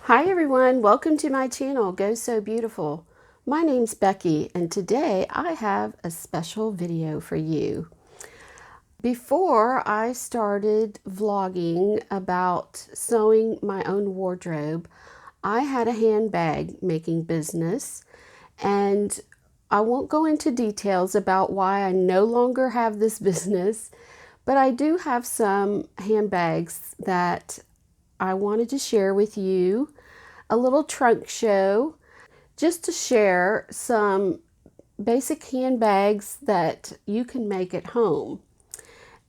Hi everyone, welcome to my channel, Go Sew Beautiful. My name's Becky and today I have a special video for you. Before I started vlogging about sewing my own wardrobe, I had a handbag making business, and I won't go into details about why I no longer have this business, but I do have some handbags that I wanted to share with you. A little trunk show just to share some basic handbags that you can make at home.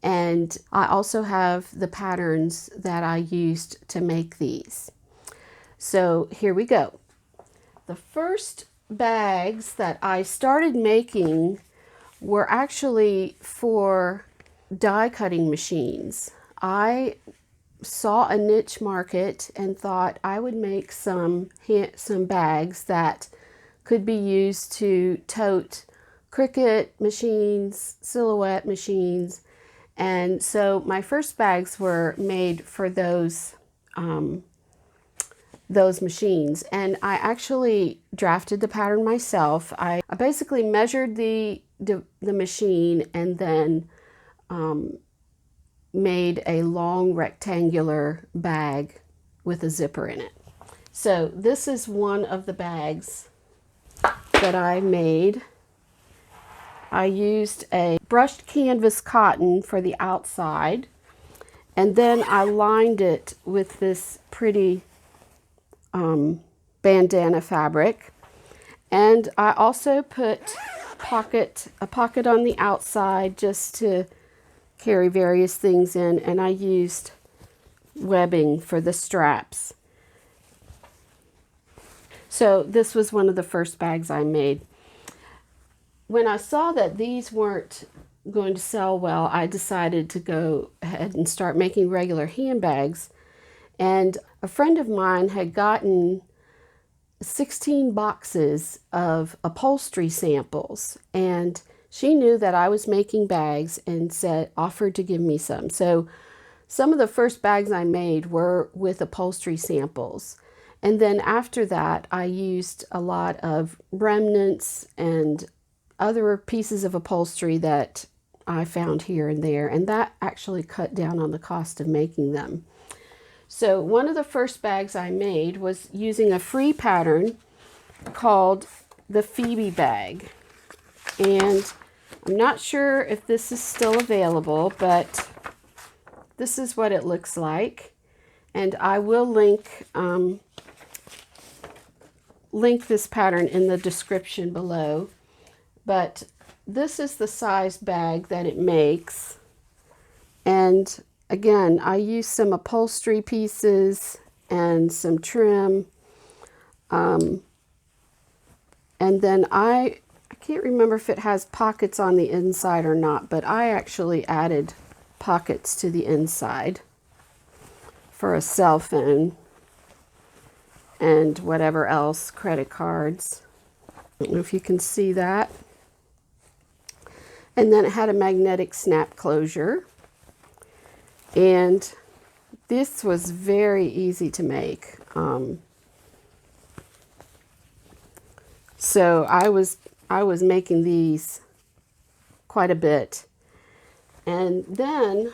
And I also have the patterns that I used to make these. So here we go. The first bags that I started making were actually for die cutting machines. I saw a niche market and thought I would make some bags that could be used to tote Cricut machines, silhouette machines, and so my first bags were made for those machines. And I actually drafted the pattern myself. I basically measured the machine and then made a long rectangular bag with a zipper in it. So this is one of the bags that I made. I used a brushed canvas cotton for the outside, and then I lined it with this pretty bandana fabric, and I also put a pocket on the outside just to carry various things in, and I used webbing for the straps. So this was one of the first bags I made. When I saw that these weren't going to sell well, I decided to go ahead and start making regular handbags. And a friend of mine had gotten 16 boxes of upholstery samples, and she knew that I was making bags and offered to give me some. So some of the first bags I made were with upholstery samples. And then after that, I used a lot of remnants and other pieces of upholstery that I found here and there, and that actually cut down on the cost of making them. So one of the first bags I made was using a free pattern called the Phoebe Bag. And I'm not sure if this is still available, but this is what it looks like. And I will link this pattern in the description below. But this is the size bag that it makes. And again, I used some upholstery pieces and some trim. And then I can't remember if it has pockets on the inside or not, but I actually added pockets to the inside for a cell phone and whatever else, credit cards. I don't know if you can see that. And then it had a magnetic snap closure. And this was very easy to make. So I was making these quite a bit. And then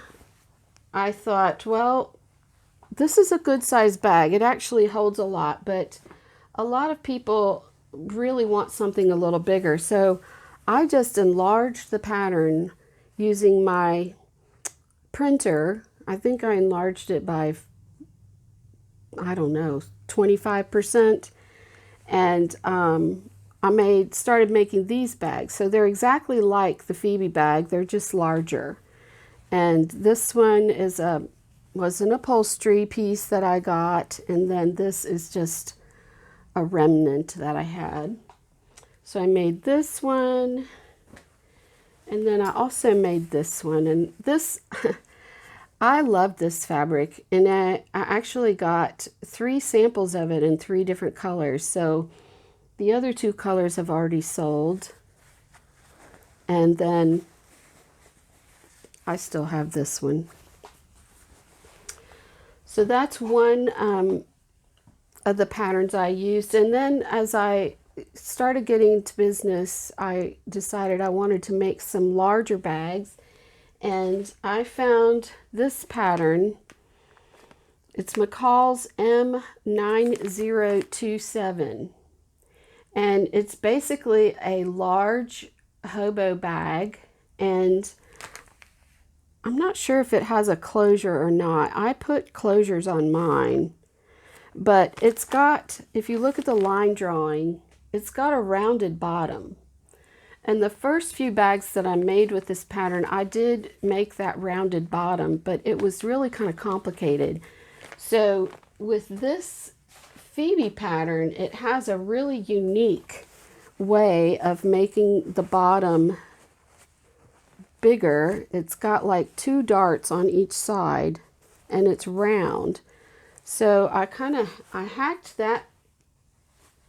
I thought, well, this is a good size bag. It actually holds a lot, but a lot of people really want something a little bigger. So I just enlarged the pattern using my printer. I think I enlarged it by, I don't know, 25%. And I started making these bags. So they're exactly like the Phoebe bag. They're just larger. And this one was an upholstery piece that I got. And then this is just a remnant that I had. So I made this one. And then I also made this one. And this, I love this fabric. And I actually got 3 samples of it in 3 different colors. So the other 2 colors have already sold. And then I still have this one. So that's one of the patterns I used. And then as I started getting into business, I decided I wanted to make some larger bags. And I found this pattern. It's McCall's M9027. And it's basically a large hobo bag. And I'm not sure if it has a closure or not. I put closures on mine. But it's got, if you look at the line drawing, it's got a rounded bottom. And the first few bags that I made with this pattern, I did make that rounded bottom, but it was really kind of complicated. So with this Phoebe pattern, it has a really unique way of making the bottom bigger. It's got like 2 darts on each side, and it's round. So I hacked that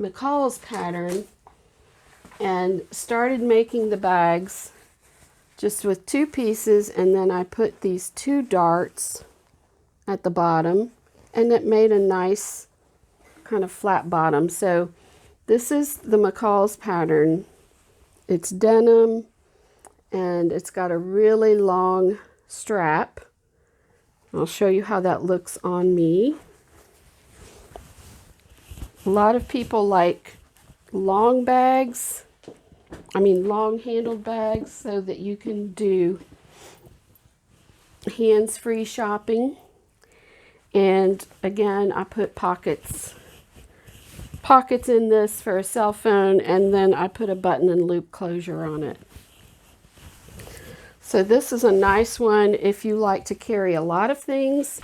McCall's pattern and started making the bags just with 2 pieces, and then I put these 2 darts at the bottom, and it made a nice kind of flat bottom. So this is the McCall's pattern. It's denim, and it's got a really long strap. I'll show you how that looks on me. A lot of people like long bags, long handled bags, so that you can do hands-free shopping. And again, I put pockets in this for a cell phone, and then I put a button and loop closure on it. So this is a nice one if you like to carry a lot of things,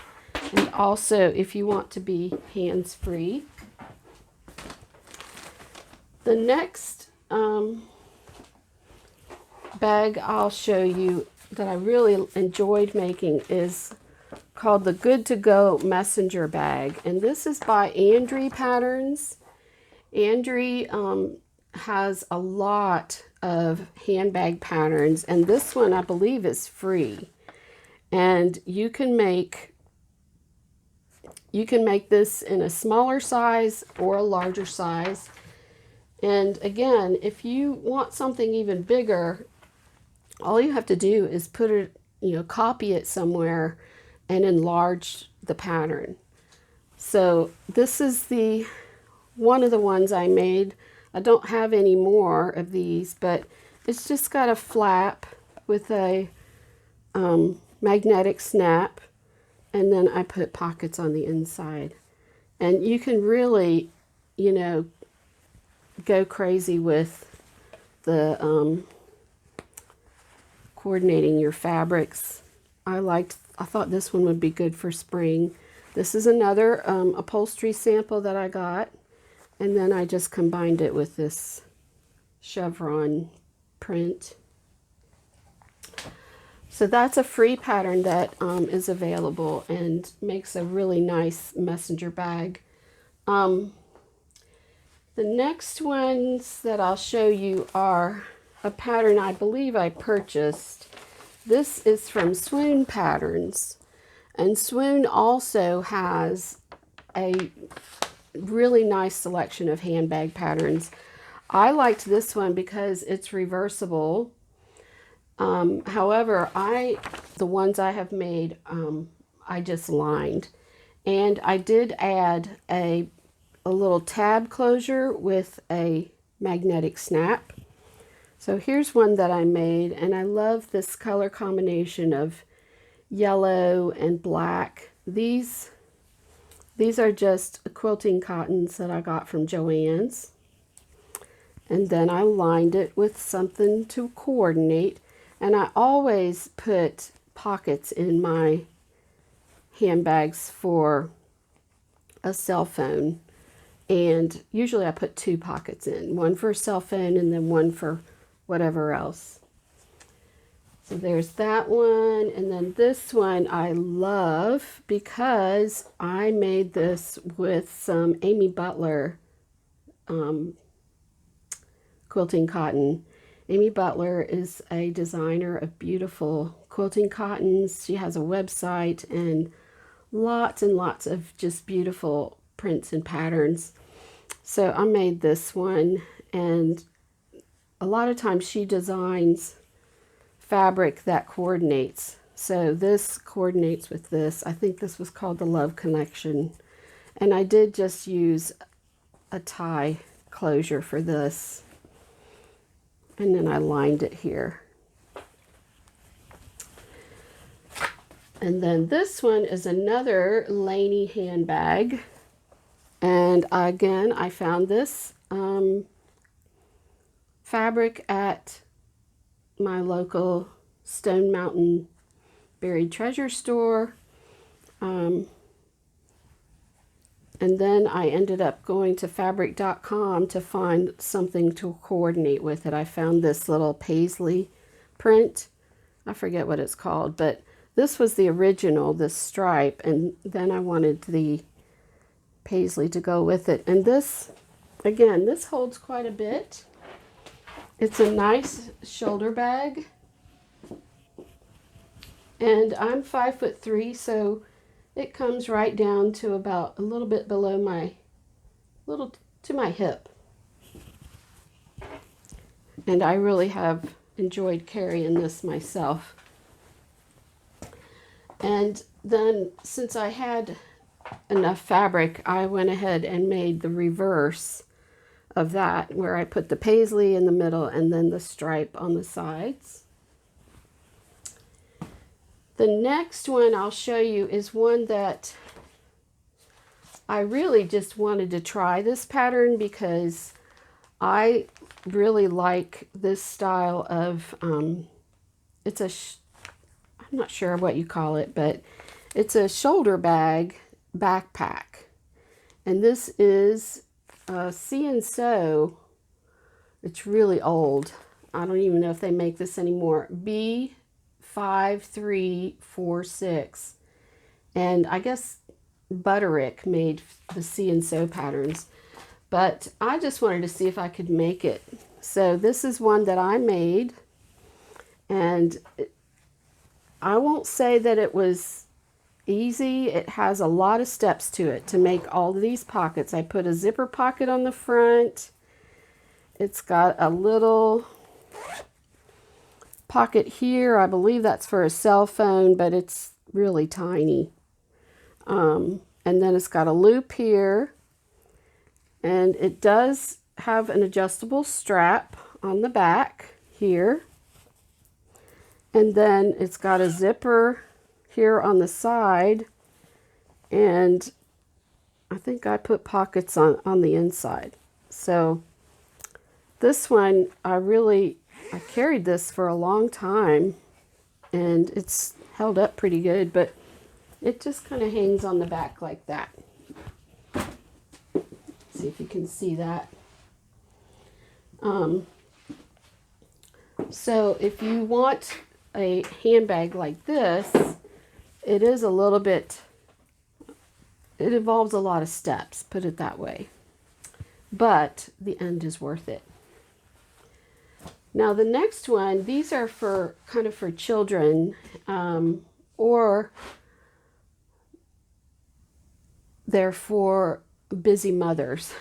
and also if you want to be hands-free. The next bag I'll show you that I really enjoyed making is called the Good to Go Messenger Bag. And this is by Andre Patterns. Andre has a lot of handbag patterns, and this one I believe is free. And you can make this in a smaller size or a larger size. And again, if you want something even bigger, all you have to do is put it, copy it somewhere and enlarge the pattern. So this is one of the ones I made. I don't have any more of these, but it's just got a flap with a magnetic snap, and then I put pockets on the inside. And you can really, go crazy with the coordinating your fabrics. I thought this one would be good for spring. This is another upholstery sample that I got, and then I just combined it with this chevron print. So that's a free pattern that is available and makes a really nice messenger bag. The next ones that I'll show you are a pattern I believe I purchased. This is from Swoon Patterns, and Swoon also has a really nice selection of handbag patterns. I liked this one because it's reversible. However, the ones I have made, I just lined, and I did add a little tab closure with a magnetic snap. So here's one that I made, and I love this color combination of yellow and black. These are just quilting cottons that I got from Joann's, and then I lined it with something to coordinate. And I always put pockets in my handbags for a cell phone. And usually I put 2 pockets in, one for a cell phone and then one for whatever else. So there's that one. And then this one I love because I made this with some Amy Butler quilting cotton. Amy Butler is a designer of beautiful quilting cottons. She has a website and lots of just beautiful prints and patterns. So I made this one, and a lot of times she designs fabric that coordinates. So this coordinates with this. I think this was called the Love Connection. And I did just use a tie closure for this. And then I lined it here. And then this one is another Laney handbag. And again, I found this fabric at my local Stone Mountain Buried Treasure store. And then I ended up going to fabric.com to find something to coordinate with it. I found this little paisley print. I forget what it's called, but this was the original, this stripe, and then I wanted the paisley to go with it. And this, again, this holds quite a bit. It's a nice shoulder bag. And I'm 5'3", so it comes right down to about a little bit below my to my hip. And I really have enjoyed carrying this myself. And then since I had enough fabric, I went ahead and made the reverse of that, where I put the paisley in the middle and then the stripe on the sides. The next one I'll show you is one that I really just wanted to try this pattern because I really like this style of, it's a, I'm not sure what you call it, but it's a shoulder bag backpack. And this is Sew. It's really old. I don't even know if they make this anymore. B5346. And I guess Butterick made the Sew patterns. But I just wanted to see if I could make it. So this is one that I made. And I won't say that it was easy. It has a lot of steps to it to make all of these pockets. I put a zipper pocket on the front. It's got a little pocket here. I believe that's for a cell phone, but it's really tiny. And then it's got a loop here, and it does have an adjustable strap on the back here. And then it's got a zipper here on the side, and I think I put pockets on the inside. So this one, I carried this for a long time, and it's held up pretty good, but it just kind of hangs on the back like that. See if you can see that. So if you want a handbag like this, it is a little bit, it involves a lot of steps, put it that way. But the end is worth it. Now the next one, these are for kind of for children, or they're for busy mothers.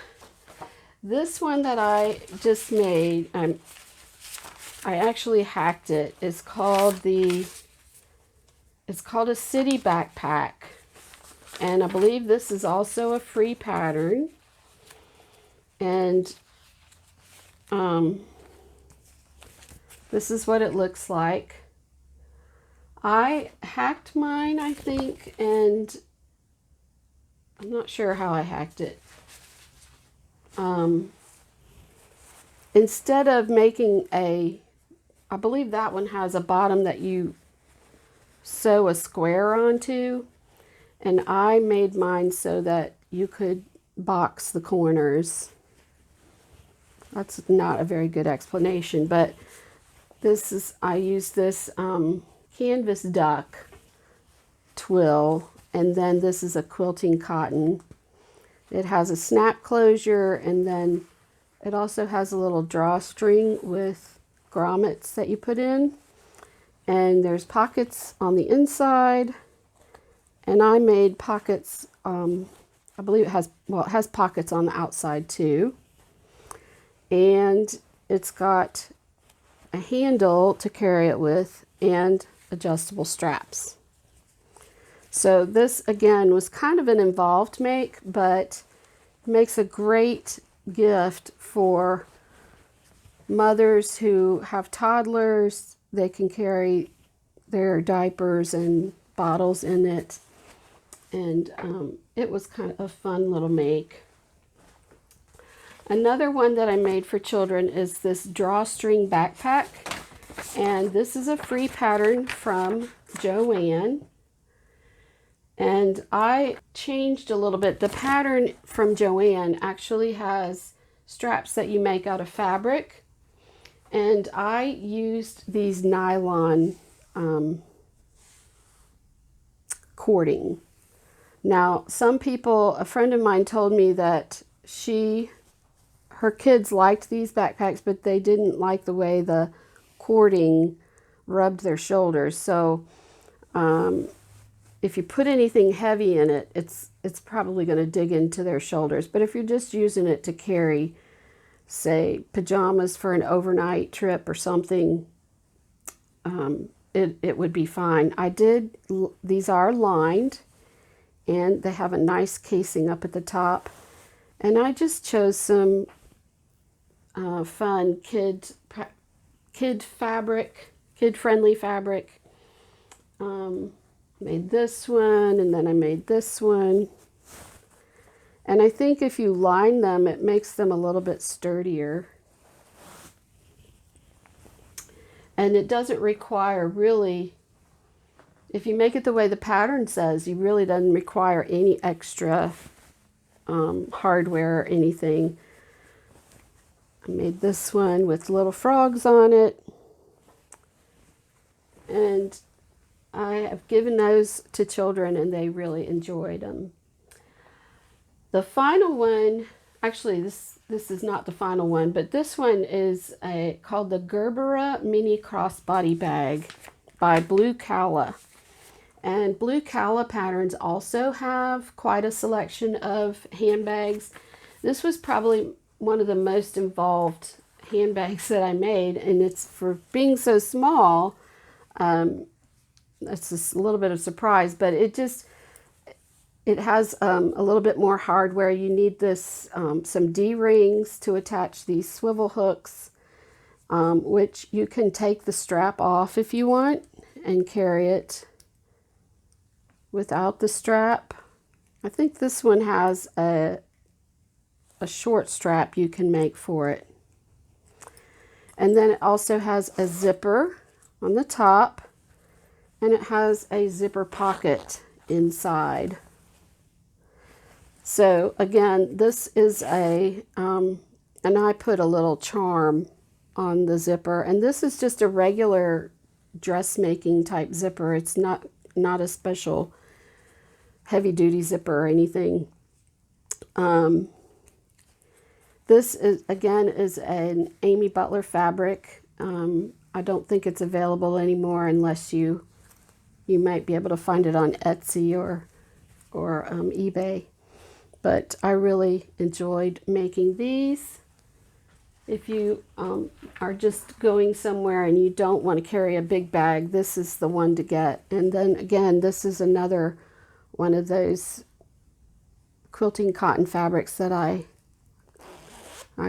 This one that I just made, I actually hacked it. It's called a city backpack, and I believe this is also a free pattern. And this is what it looks like. I hacked mine, I think, and I'm not sure how I hacked it. Instead of making I believe that one has a bottom that you sew a square onto, and I made mine so that you could box the corners. That's not a very good explanation, but this is, I use this canvas duck twill, and then this is a quilting cotton. It has a snap closure, and then it also has a little drawstring with grommets that you put in. And there's pockets on the inside, and I made pockets I believe it has, well, it has pockets on the outside too. And it's got a handle to carry it with and adjustable straps. So this again was kind of an involved make, but makes a great gift for mothers who have toddlers. They can carry their diapers and bottles in it. And it was kind of a fun little make. Another one that I made for children is this Drawstring Backpack. And this is a free pattern from Joann. And I changed a little bit. The pattern from Joann actually has straps that you make out of fabric. And I used these nylon cording. Now, some people, a friend of mine told me that her kids liked these backpacks, but they didn't like the way the cording rubbed their shoulders. So if you put anything heavy in it, it's probably going to dig into their shoulders. But if you're just using it to carry, say, pajamas for an overnight trip or something, it would be fine. These are lined, and they have a nice casing up at the top. And I just chose some fun kid fabric, kid-friendly fabric. Made this one, and then I made this one. And I think if you line them, it makes them a little bit sturdier. And it doesn't require really, if you make it the way the pattern says, you really doesn't require any extra hardware or anything. I made this one with little frogs on it. And I have given those to children and they really enjoyed them. The final one, actually this is not the final one, but this one is called the Gerbera Mini Crossbody Bag by Blue Calla. And Blue Calla patterns also have quite a selection of handbags. This was probably one of the most involved handbags that I made, and it's for being so small, it's just a little bit of surprise, but it has a little bit more hardware. You need this some D-rings to attach these swivel hooks, which you can take the strap off if you want and carry it without the strap. I think this one has a short strap you can make for it. And then it also has a zipper on the top, and it has a zipper pocket inside. So again, this is and I put a little charm on the zipper, and this is just a regular dressmaking type zipper. It's not a special heavy duty zipper or anything. This is again is an Amy Butler fabric. I don't think it's available anymore unless you might be able to find it on Etsy or eBay. But I really enjoyed making these. If you are just going somewhere and you don't want to carry a big bag, this is the one to get. And then again, this is another one of those quilting cotton fabrics that I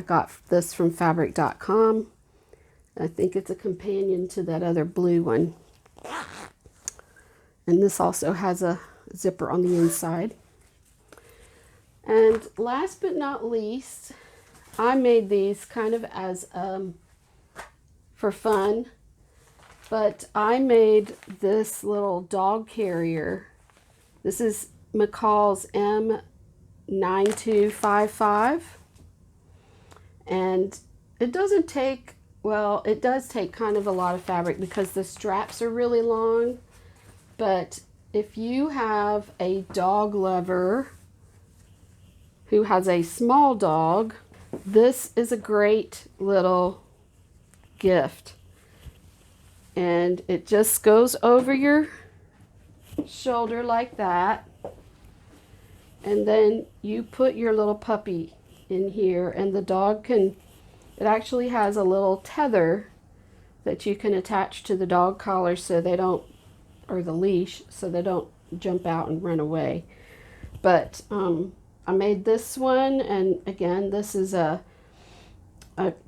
got this from fabric.com. I think it's a companion to that other blue one. And this also has a zipper on the inside. And last but not least, I made these kind of as for fun, but I made this little dog carrier. This is McCall's M9255, and it doesn't take, well, it does take kind of a lot of fabric because the straps are really long, but if you have a dog lover who has a small dog, this is a great little gift. And it just goes over your shoulder like that. and then you put your little puppy in here, and the dog can, it actually has a little tether that you can attach to the dog collar so they don't, or the leash, so they don't jump out and run away. But I made this one, and again, this is a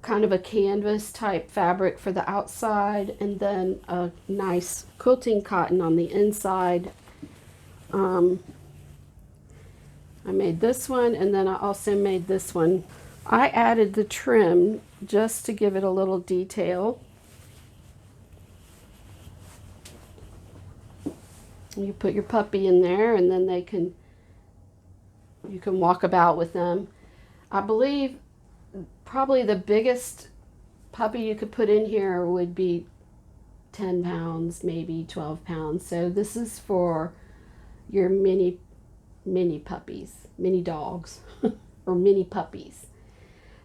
kind of a canvas type fabric for the outside, and then a nice quilting cotton on the inside. I made this one, and then I also made this one. I added the trim just to give it a little detail. You put your puppy in there, and then you can walk about with them. I believe probably the biggest puppy you could put in here would be 10 pounds, maybe 12 pounds. So this is for your mini puppies, mini dogs, or mini puppies.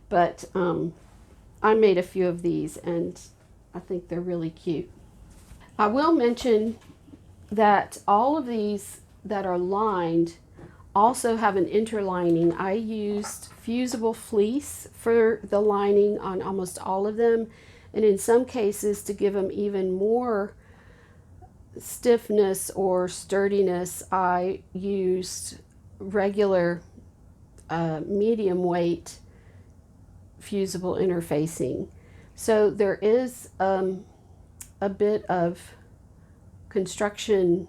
But I made a few of these, and I think they're really cute. I will mention that all of these that are lined also have an interlining. I used fusible fleece for the lining on almost all of them, and in some cases, to give them even more stiffness or sturdiness, I used regular medium weight fusible interfacing. So there is a bit of construction,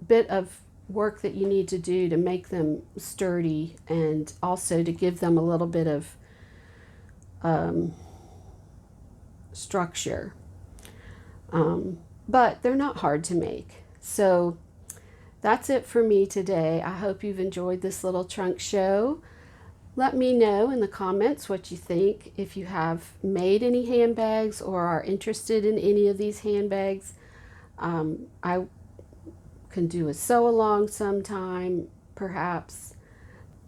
bit of work that you need to do to make them sturdy, and also to give them a little bit of structure. But they're not hard to make. So that's it for me today. I hope you've enjoyed this little trunk show. Let me know in the comments what you think. If you have made any handbags or are interested in any of these handbags, I can do a sew along sometime, perhaps.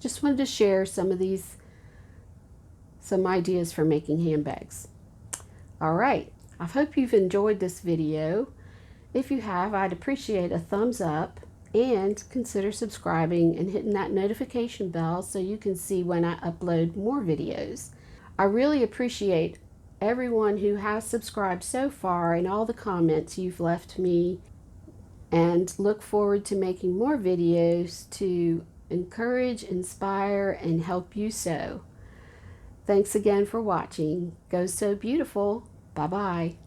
Just wanted to share some ideas for making handbags. All right, I hope you've enjoyed this video. If you have, I'd appreciate a thumbs up, and consider subscribing and hitting that notification bell so you can see when I upload more videos. I really appreciate everyone who has subscribed so far and all the comments you've left me, and look forward to making more videos to encourage, inspire, and help you sew. Thanks again for watching. Go Sew Beautiful. Bye-bye.